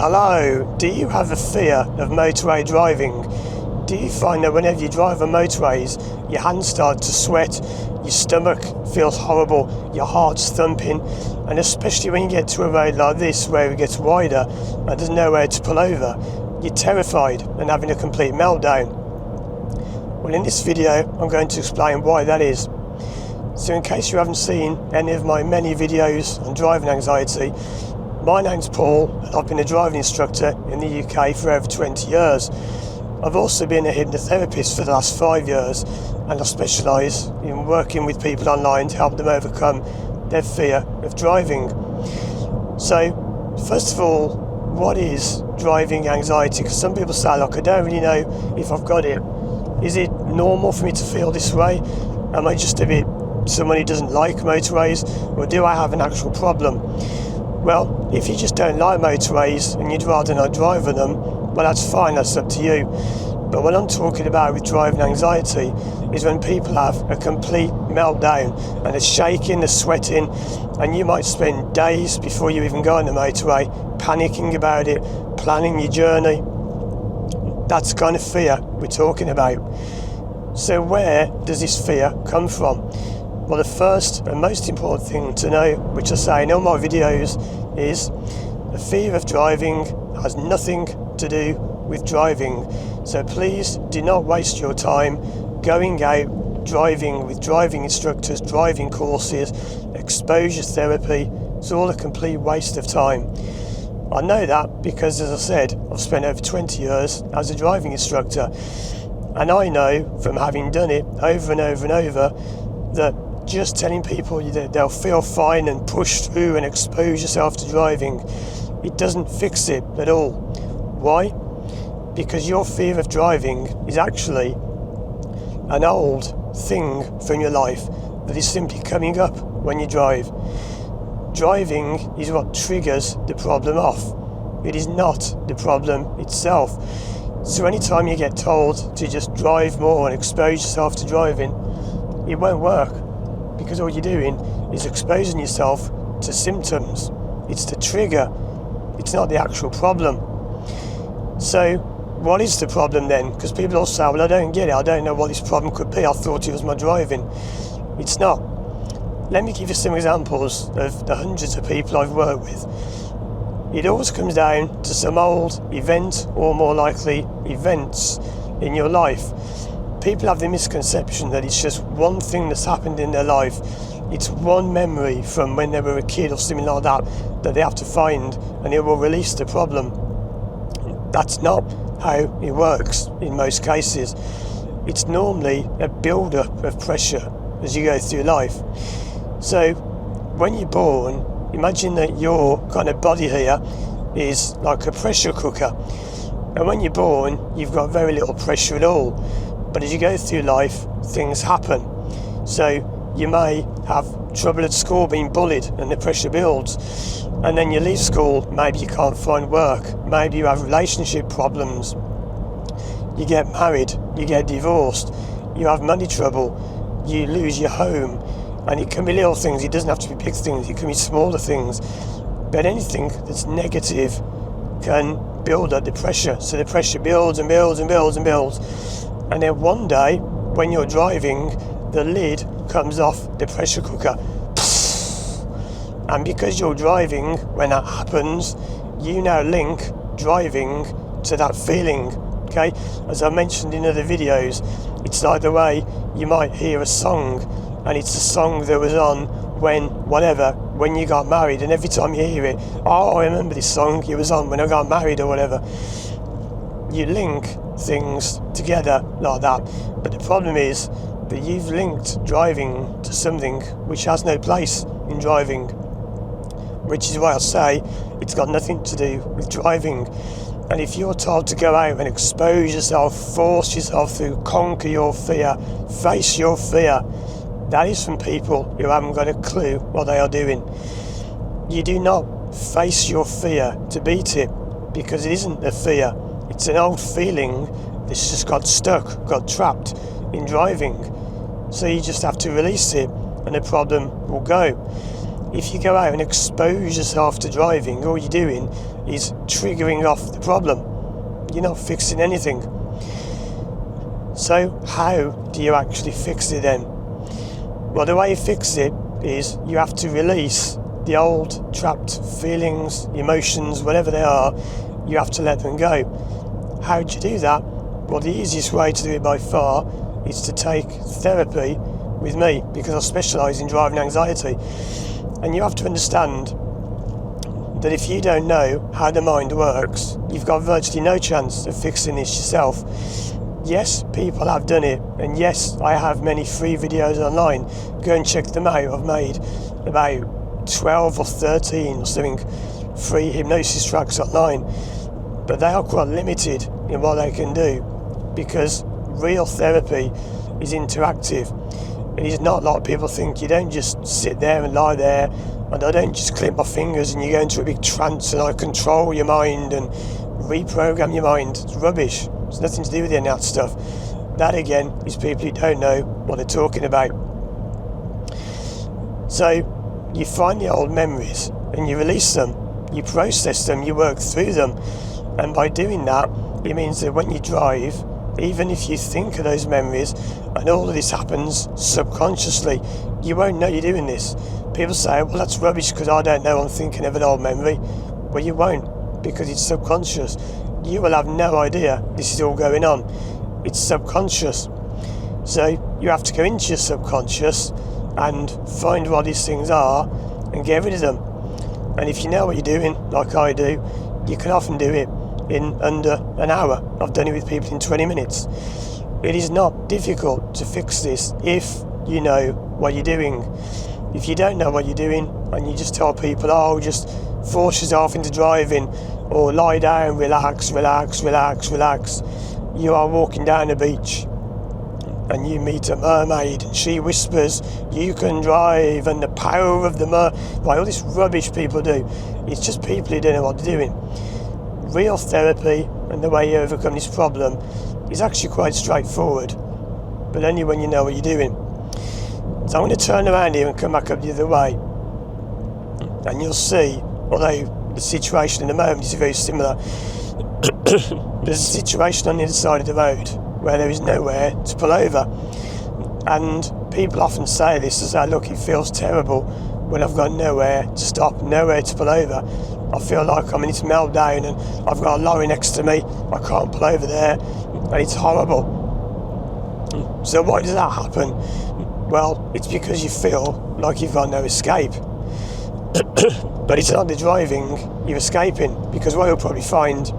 Hello, do you have a fear of motorway driving? Do you find that whenever you drive on motorways, your hands start to sweat, your stomach feels horrible, your heart's thumping, and especially when you get to a road like this where it gets wider and there's nowhere to pull over, you're terrified and having a complete meltdown? Well, in this video, I'm going to explain why that is. So in case you haven't seen any of my many videos on driving anxiety, my name's Paul and I've been a driving instructor in the UK for over 20 years. I've also been a hypnotherapist for the last 5 years, and I specialise in working with people online to help them overcome their fear of driving. So first of all, what is driving anxiety? Because some people say, look, I don't really know if I've got it. Is it normal for me to feel this way? Am I just a bit someone who doesn't like motorways, or do I have an actual problem? Well, if you just don't like motorways and you'd rather not drive on them, well, that's fine, that's up to you. But what I'm talking about with driving anxiety is when people have a complete meltdown and they're shaking, they're sweating, and you might spend days before you even go on the motorway panicking about it, planning your journey. That's the kind of fear we're talking about. So where does this fear come from? Well, the first and most important thing to know, which I say in all my videos, is the fear of driving has nothing to do with driving. So please do not waste your time going out driving with driving instructors, driving courses, exposure therapy. It's all a complete waste of time. I know that because, as I said, I've spent over 20 years as a driving instructor, and I know from having done it over and over and over that just telling people that they'll feel fine and push through and expose yourself to driving, it doesn't fix it at all. Why? Because your fear of driving is actually an old thing from your life that is simply coming up when you drive. Driving is what triggers the problem off. It is not the problem itself. So anytime you get told to just drive more and expose yourself to driving, it won't work, because all you're doing is exposing yourself to symptoms. It's the trigger, it's not the actual problem. So what is the problem then? Because people all say, well, I don't get it, I don't know what this problem could be, I thought it was my driving. It's not. Let me give you some examples of the hundreds of people I've worked with. It always comes down to some old event, or more likely events in your life. People have the misconception that it's just one thing that's happened in their life. It's one memory from when they were a kid or something like that they have to find, and it will release the problem. That's not how it works in most cases. It's normally a build-up of pressure as you go through life. So when you're born, imagine that your kind of body here is like a pressure cooker. And when you're born, you've got very little pressure at all. But as you go through life, things happen. So you may have trouble at school, being bullied, and the pressure builds. And then you leave school, maybe you can't find work, maybe you have relationship problems, you get married, you get divorced, you have money trouble, you lose your home. And it can be little things, it doesn't have to be big things, it can be smaller things. But anything that's negative can build up the pressure. So the pressure builds and builds and builds and builds. And then one day, when you're driving, the lid comes off the pressure cooker. And because you're driving, when that happens, you now link driving to that feeling. Okay? As I mentioned in other videos, it's like the way you might hear a song, and it's a song that was on when you got married, and every time you hear it, oh, I remember this song, it was on when I got married or whatever. You link things together like that. But the problem is that you've linked driving to something which has no place in driving, which is why I say it's got nothing to do with driving. And if you're told to go out and expose yourself, force yourself through, conquer your fear, face your fear, that is from people who haven't got a clue what they are doing. You do not face your fear to beat it, because it isn't a fear. It's an old feeling that's just got stuck, got trapped in driving. So you just have to release it and the problem will go. If you go out and expose yourself to driving, all you're doing is triggering off the problem. You're not fixing anything. So how do you actually fix it then? Well, the way you fix it is you have to release the old trapped feelings, emotions, whatever they are. You have to let them go. How do you do that? Well, the easiest way to do it by far is to take therapy with me, because I specialise in driving anxiety. And you have to understand that if you don't know how the mind works, you've got virtually no chance of fixing this yourself. Yes, people have done it, and yes, I have many free videos online. Go and check them out. I've made about 12 or 13 or something free hypnosis tracks online, but they are quite limited in what they can do, because real therapy is interactive. It is not like people think. You don't just sit there and lie there, and I don't just click my fingers and you go into a big trance and I control your mind and reprogram your mind. It's rubbish. It's nothing to do with any of that stuff. That again is people who don't know what they're talking about. So you find the old memories and you release them, you process them, you work through them, and by doing that, it means that when you drive, even if you think of those memories and all of this happens subconsciously, you won't know you're doing this. People say, well, that's rubbish because I don't know I'm thinking of an old memory. Well, you won't, because it's subconscious. You will have no idea this is all going on. It's subconscious. So you have to go into your subconscious and find what these things are and get rid of them. And if you know what you're doing, like I do, you can often do it in under an hour. I've done it with people in 20 minutes. It is not difficult to fix this if you know what you're doing. If you don't know what you're doing and you just tell people, oh, just force yourself into driving, or lie down, relax, relax, relax, relax, you are walking down a beach and you meet a mermaid and she whispers, you can drive, and the power of the right, all this rubbish people do. It's just people who don't know what they're doing. Real therapy and the way you overcome this problem is actually quite straightforward, but only when you know what you're doing. So I'm going to turn around here and come back up the other way, and you'll see, although the situation in the moment is very similar, there's a situation on the other side of the road where there is nowhere to pull over. And people often say this, as say, look, it feels terrible when I've got nowhere to stop, nowhere to pull over. I feel like I'm in this meltdown and I've got a lorry next to me, I can't pull over there, and it's horrible. So why does that happen? Well, it's because you feel like you've got no escape. But it's not the driving you're escaping, because what you'll probably find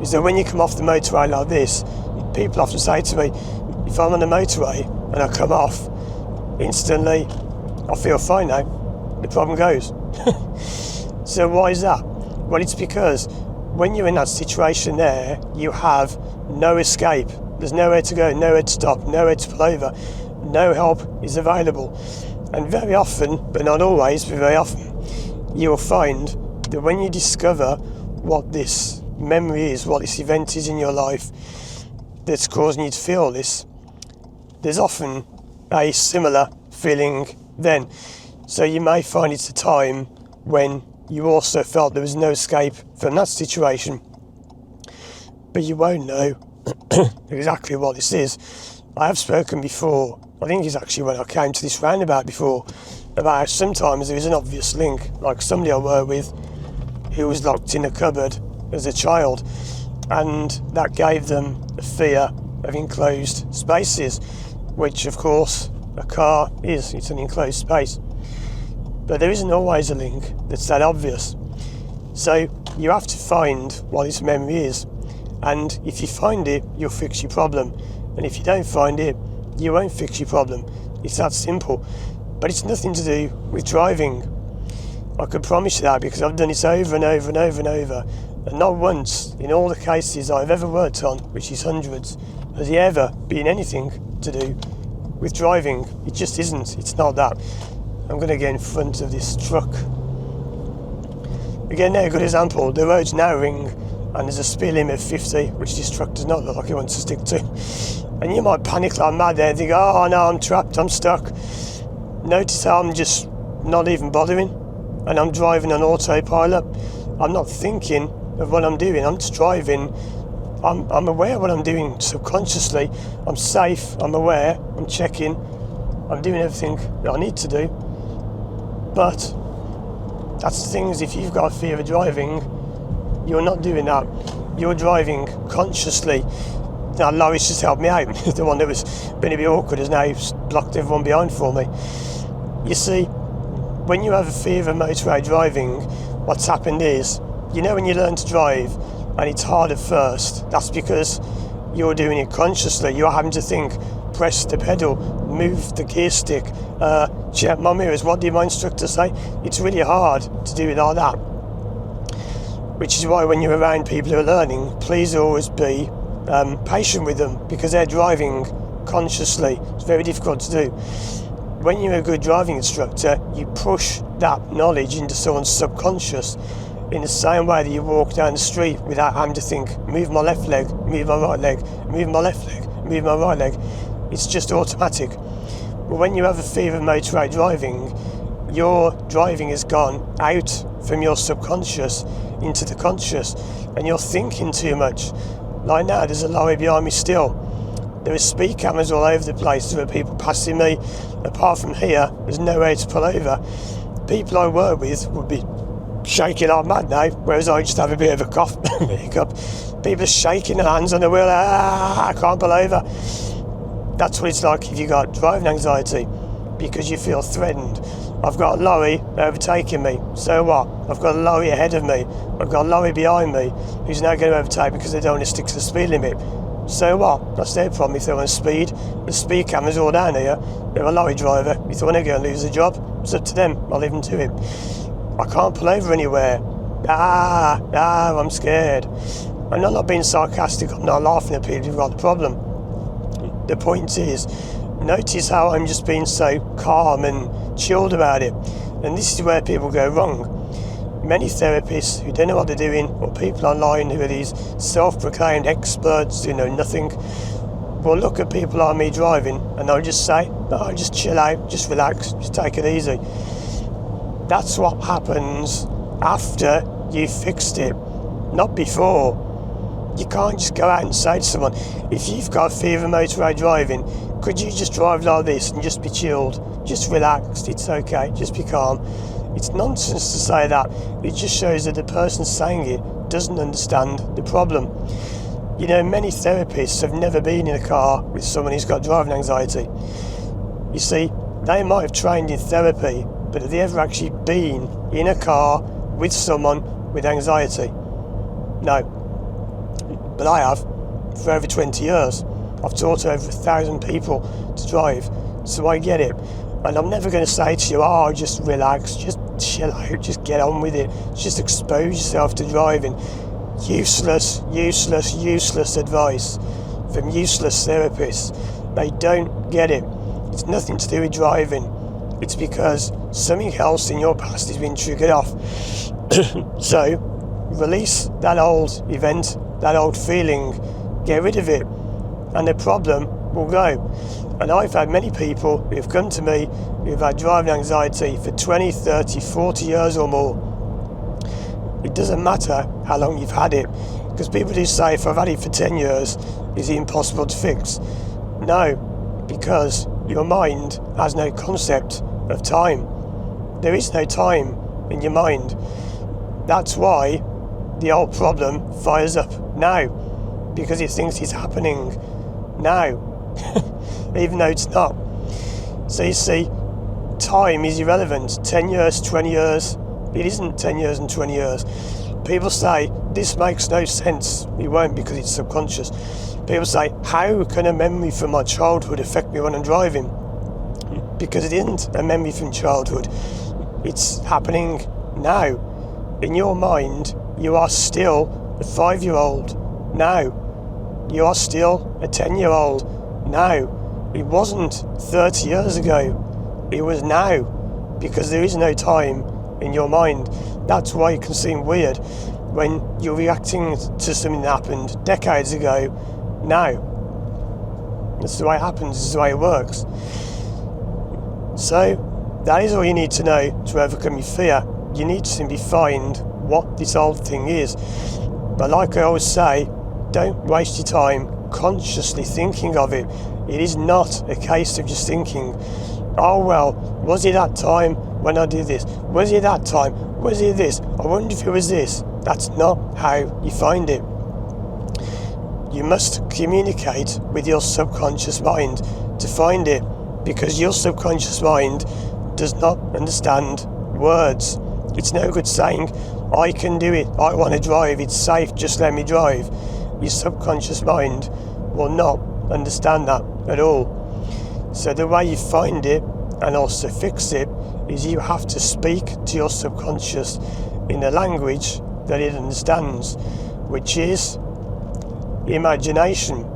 is that when you come off the motorway like this, people often say to me, if I'm on the motorway and I come off, instantly I feel fine now, the problem goes. So why is that? Well, it's because when you're in that situation there, you have no escape. There's nowhere to go, nowhere to stop, nowhere to pull over. No help is available. And very often, but not always, but very often, you will find that when you discover what this memory is, what this event is in your life that's causing you to feel this, there's often a similar feeling then. So you may find it's a time when you also felt there was no escape from that situation, but you won't know exactly what this is. I have spoken before, I think it's actually when I came to this roundabout before, about how sometimes there is an obvious link, like somebody I work with who was locked in a cupboard as a child, and that gave them a fear of enclosed spaces, which of course a car is, it's an enclosed space. But there isn't always a link that's that obvious. So you have to find what this memory is, and if you find it, you'll fix your problem, and if you don't find it, you won't fix your problem. It's that simple. But it's nothing to do with driving. I can promise you that, because I've done this over and over and over and over, and not once in all the cases I've ever worked on, which is hundreds, has it ever been anything to do with driving. It just isn't. It's not that. I'm going to get in front of this truck. Again, there, a good example. The road's narrowing and there's a speed limit of 50, which this truck does not look like it wants to stick to. And you might panic like mad there and think, oh no, I'm trapped, I'm stuck. Notice how I'm just not even bothering, and I'm driving on autopilot. I'm not thinking of what I'm doing. I'm just driving. I'm aware of what I'm doing subconsciously. I'm safe. I'm aware. I'm checking. I'm doing everything that I need to do. But that's the thing, is if you've got a fear of driving, you're not doing that. You're driving consciously. Now Loris just helped me out. The one that was being a bit awkward has now blocked everyone behind for me. You see, when you have a fear of motorway driving, what's happened is, when you learn to drive and it's hard at first, that's because you're doing it consciously. You're having to think, press the pedal, move the gear stick, check my mirrors, what did my instructor say? It's really hard to do it like that. Which is why when you're around people who are learning, please always be patient with them, because they're driving consciously. It's very difficult to do. When you're a good driving instructor, you push that knowledge into someone's subconscious in the same way that you walk down the street without having to think, move my left leg, move my right leg, move my left leg, move my right leg. It's just automatic. But when you have a fear of motorway driving, your driving has gone out from your subconscious into the conscious, and you're thinking too much. Like now, there's a lorry behind me still. There are speed cameras all over the place. There are people passing me. Apart from here, there's nowhere to pull over. People I work with would be shaking like mad now, whereas I just have a bit of a cough, hiccup. People are shaking their hands on the wheel. I can't pull over. That's what it's like if you've got driving anxiety, because you feel threatened. I've got a lorry overtaking me. So what? I've got a lorry ahead of me. I've got a lorry behind me who's now going to overtake because they don't want to stick to the speed limit. So what? That's their problem if they want to speed. The speed cameras all down here. They're a lorry driver. If they want to go and lose a job, it's up to them. I'll leave them to him. I can't pull over anywhere. I'm scared. I'm not being sarcastic. I'm not laughing at people who've got the problem. The point is, notice how I'm just being so calm and chilled about it. And this is where people go wrong. Many therapists who don't know what they're doing, or people online who are these self-proclaimed experts who know nothing, will look at people like me driving and they'll just say, just chill out, just relax, just take it easy. That's what happens after you've fixed it, not before. You can't just go out and say to someone, if you've got a fear of motorway driving, could you just drive like this and just be chilled, just relaxed, it's okay, just be calm. It's nonsense to say that. It just shows that the person saying it doesn't understand the problem. Many therapists have never been in a car with someone who's got driving anxiety. You see, they might have trained in therapy, but have they ever actually been in a car with someone with anxiety? No. But I have, for over 20 years. I've taught over 1,000 people to drive, so I get it. And I'm never going to say to you, just relax, just chill out, just get on with it, just expose yourself to driving. Useless advice from useless therapists. They don't get it. It's nothing to do with driving. It's because something else in your past has been triggered off. So, release that old event, that old feeling, get rid of it, and the problem will go. And I've had many people who have come to me who've had driving anxiety for 20, 30, 40 years or more. It doesn't matter how long you've had it, because people do say, if I've had it for 10 years, is it impossible to fix? No, because your mind has no concept of time. There is no time in your mind. That's why the old problem fires up now, because it thinks it's happening now, even though it's not. So you see, time is irrelevant. 10 years, 20 years, it isn't 10 years and 20 years. People say, this makes no sense. It won't, because it's subconscious. People say, how can a memory from my childhood affect me when I'm driving? Because it isn't a memory from childhood. It's happening now. In your mind, you are still a 5-year-old now. You are still a 10-year-old now. It wasn't 30 years ago. It was now, because there is no time in your mind. That's why it can seem weird when you're reacting to something that happened decades ago now. That's the way it happens, this is the way it works. So, that is all you need to know to overcome your fear. You need to simply find what this whole thing is. But like I always say, don't waste your time consciously thinking of it. It is not a case of just thinking, oh well, was it that time when I did this? Was it that time? Was it this? I wonder if it was this. That's not how you find it. You must communicate with your subconscious mind to find it, because your subconscious mind does not understand words. It's no good saying, I can do it, I want to drive, it's safe, just let me drive. Your subconscious mind will not understand that at all. So the way you find it and also fix it is you have to speak to your subconscious in a language that it understands, which is imagination.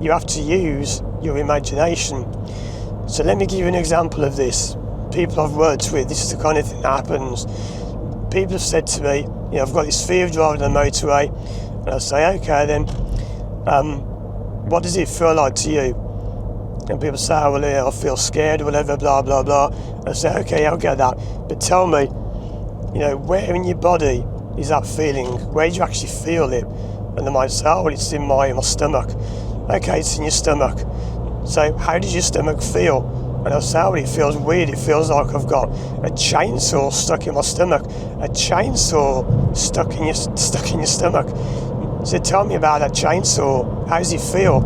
You have to use your imagination. So let me give you an example of this. People I've worked with, this is the kind of thing that happens. People have said to me, I've got this fear of driving on the motorway, and I say, okay then, what does it feel like to you? And people say, oh, well, yeah, I feel scared or whatever, blah, blah, blah. And I say, okay, I'll get that. But tell me, where in your body is that feeling? Where do you actually feel it? And they might say, oh, well, it's in my stomach. Okay, it's in your stomach. So how does your stomach feel? And I'll say, oh, it feels weird. It feels like I've got a chainsaw stuck in my stomach. A chainsaw stuck in your stomach. So tell me about that chainsaw. How does it feel?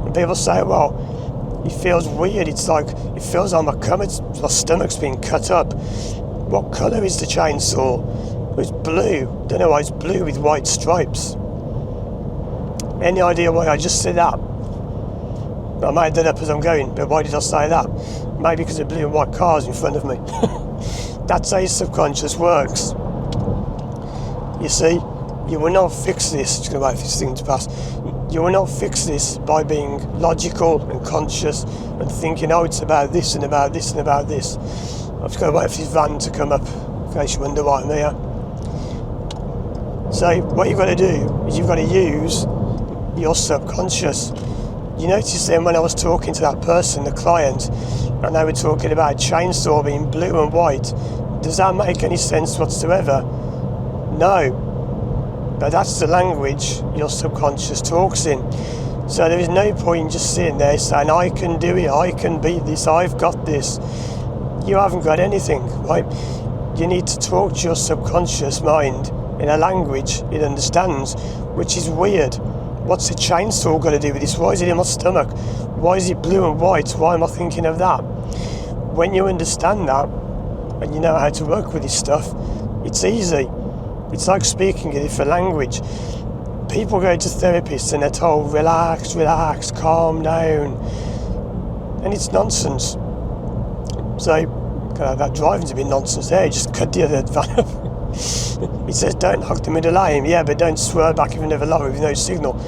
And people say, well, it feels weird. It feels like my stomach's been cut up. What colour is the chainsaw? It's blue. Don't know why it's blue with white stripes. Any idea why I just said that? I made that up as I'm going, but why did I say that? Maybe because of blue and white cars in front of me. That's how your subconscious works. You see, you will not fix this. Just going to wait for this thing to pass. You will not fix this by being logical and conscious and thinking, oh, it's about this and about this and about this. I'm just going to wait for this van to come up, in case you wonder why I'm here. So what you've got to do is you've got to use your subconscious. You notice then when I was talking to that person, the client, and they were talking about a chainsaw being blue and white, does that make any sense whatsoever? No. But that's the language your subconscious talks in. So there is no point just sitting there saying, I can do it, I can beat this, I've got this. You haven't got anything, right? You need to talk to your subconscious mind in a language it understands, which is weird. What's a chainsaw got to do with this? Why is it in my stomach? Why is it blue and white? Why am I thinking of that? When you understand that, and you know how to work with this stuff, it's easy. It's like speaking a different language. People go to therapists and they're told, relax, relax, calm down. And it's nonsense. So, that driving's a bit nonsense there. You just cut the other van up. It says don't hug the middle lane, yeah, but don't swerve back even if lower with no signal.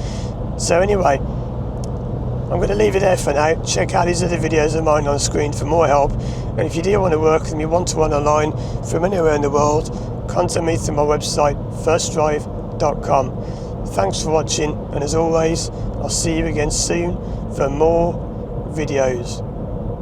So anyway, I'm going to leave it there for now. Check out these other videos of mine on the screen for more help. And if you do want to work with me one-to-one online from anywhere in the world, contact me through my website, firstdrive.com. Thanks for watching, and as always, I'll see you again soon for more videos.